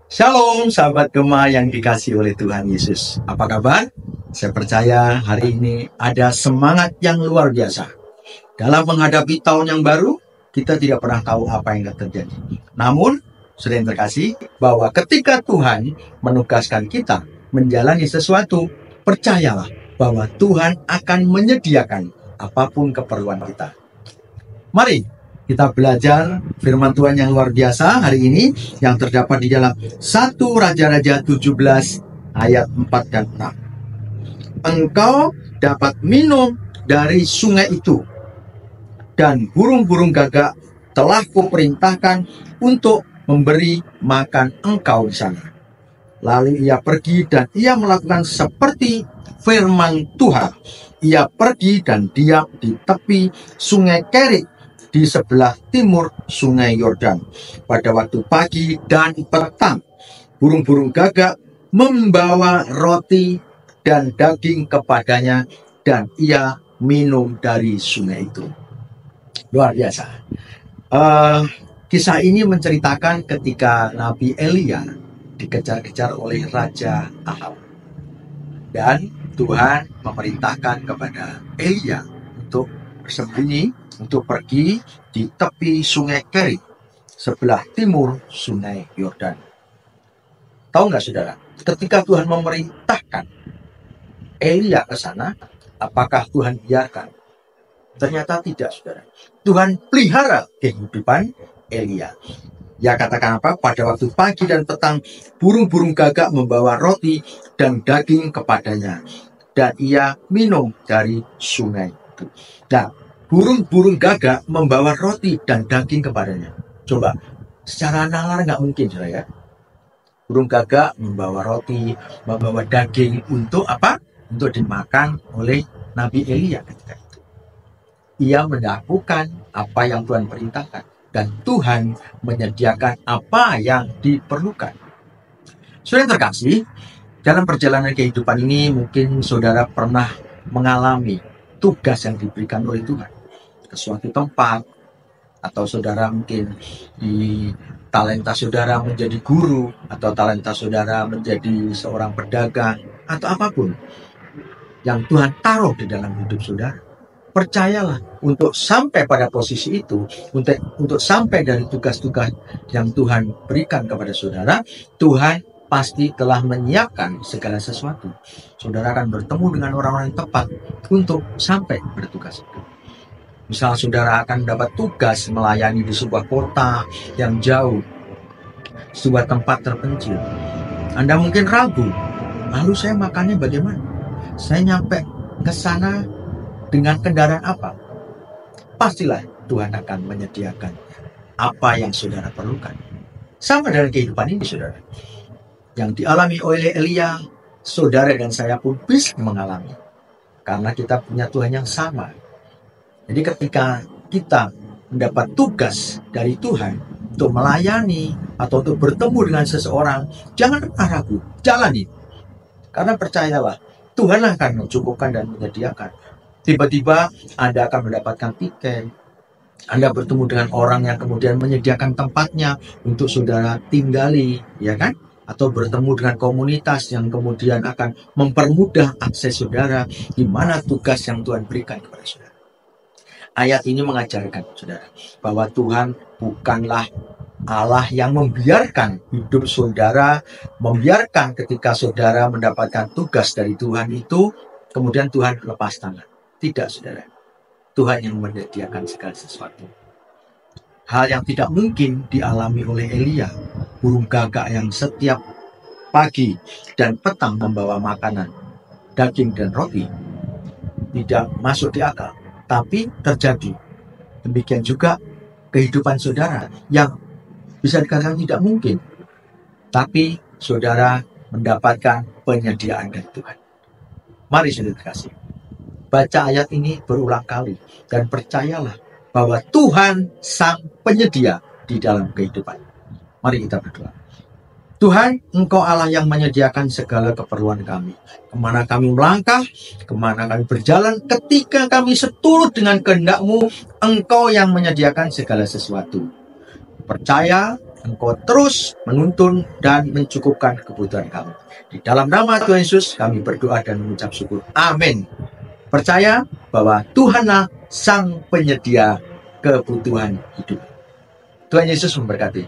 Shalom sahabat Gema yang dikasihi oleh Tuhan Yesus. Apa kabar? Saya percaya hari ini ada semangat yang luar biasa. Dalam menghadapi tahun yang baru, kita tidak pernah tahu apa yang akan terjadi. Namun, sudah yang terkasih, bahwa ketika Tuhan menugaskan kita menjalani sesuatu, percayalah bahwa Tuhan akan menyediakan apapun keperluan kita. Mari kita belajar firman Tuhan yang luar biasa hari ini yang terdapat di dalam 1 Raja-Raja 17 ayat 4 dan 6. Engkau dapat minum dari sungai itu, dan burung-burung gagak telah kuperintahkan untuk memberi makan engkau di sana. Lalu ia pergi dan ia melakukan seperti firman Tuhan. Ia pergi dan diam di tepi sungai Kerit di sebelah timur sungai Yordan. Pada waktu pagi dan petang, burung-burung gagak membawa roti dan daging kepadanya, dan ia minum dari sungai itu. Luar biasa. Kisah ini menceritakan ketika Nabi Elia dikejar-kejar oleh Raja Ahab, dan Tuhan memerintahkan kepada Elia untuk bersembunyi, untuk pergi di tepi sungai Kerit sebelah timur sungai Yordan. Tahu nggak saudara, ketika Tuhan memerintahkan Elia ke sana, apakah Tuhan biarkan? Ternyata tidak, saudara. Tuhan pelihara kehidupan Elia. Ya, katakan apa? Pada waktu pagi dan petang, burung-burung gagak membawa roti dan daging kepadanya, dan ia minum dari sungai itu. Nah, burung-burung gagak membawa roti dan daging kepadanya. Coba, secara nalar nggak mungkin, saudara ya. Burung gagak membawa roti, membawa daging untuk apa? Untuk dimakan oleh Nabi Elia ketika itu. Ia melakukan apa yang Tuhan perintahkan, dan Tuhan menyediakan apa yang diperlukan. Saudara yang terkasih, dalam perjalanan kehidupan ini mungkin saudara pernah mengalami tugas yang diberikan oleh Tuhan ke suatu tempat, atau saudara mungkin di talenta saudara menjadi guru, atau talenta saudara menjadi seorang pedagang, atau apapun yang Tuhan taruh di dalam hidup saudara. Percayalah, untuk sampai pada posisi itu, untuk sampai dari tugas-tugas yang Tuhan berikan kepada saudara, Tuhan pasti telah menyiapkan segala sesuatu. Saudara akan bertemu dengan orang-orang yang tepat untuk sampai bertugas itu. Misal saudara akan mendapat tugas melayani di sebuah kota yang jauh, sebuah tempat terpencil. Anda mungkin ragu, lalu saya makannya bagaimana? Saya nyampe ke sana dengan kendaraan apa? Pastilah Tuhan akan menyediakan apa yang saudara perlukan. Sama dengan kehidupan ini, saudara. Yang dialami oleh Elia, saudara dan saya pun bisa mengalami. Karena kita punya Tuhan yang sama. Jadi ketika kita mendapat tugas dari Tuhan untuk melayani atau untuk bertemu dengan seseorang, jangan pernah ragu, jalani. Karena percayalah, Tuhan akan mencukupkan dan menyediakan. Tiba-tiba Anda akan mendapatkan tiket, Anda bertemu dengan orang yang kemudian menyediakan tempatnya untuk saudara tinggali, ya kan? Atau bertemu dengan komunitas yang kemudian akan mempermudah akses saudara di mana tugas yang Tuhan berikan kepada saudara. Ayat ini mengajarkan saudara bahwa Tuhan bukanlah Allah yang membiarkan hidup saudara, membiarkan ketika saudara mendapatkan tugas dari Tuhan itu, kemudian Tuhan lepas tangan. Tidak, saudara. Tuhan yang menyediakan segala sesuatu. Hal yang tidak mungkin dialami oleh Elia, burung gagak yang setiap pagi dan petang membawa makanan, daging dan roti, tidak masuk di akal. Tapi terjadi. Demikian juga kehidupan saudara yang bisa dikatakan tidak mungkin. Tapi saudara mendapatkan penyediaan dari Tuhan. Mari saudara kasih. Baca ayat ini berulang kali. Dan percayalah bahwa Tuhan sang penyedia di dalam kehidupan. Mari kita berdoa. Tuhan, Engkau Allah yang menyediakan segala keperluan kami. Kemana kami melangkah, kemana kami berjalan, ketika kami seturut dengan kehendak-Mu, Engkau yang menyediakan segala sesuatu. Percaya Engkau terus menuntun dan mencukupkan kebutuhan kami. Di dalam nama Tuhan Yesus kami berdoa dan mengucap syukur. Amin. Percaya bahwa Tuhanlah sang penyedia kebutuhan hidup. Tuhan Yesus memberkati.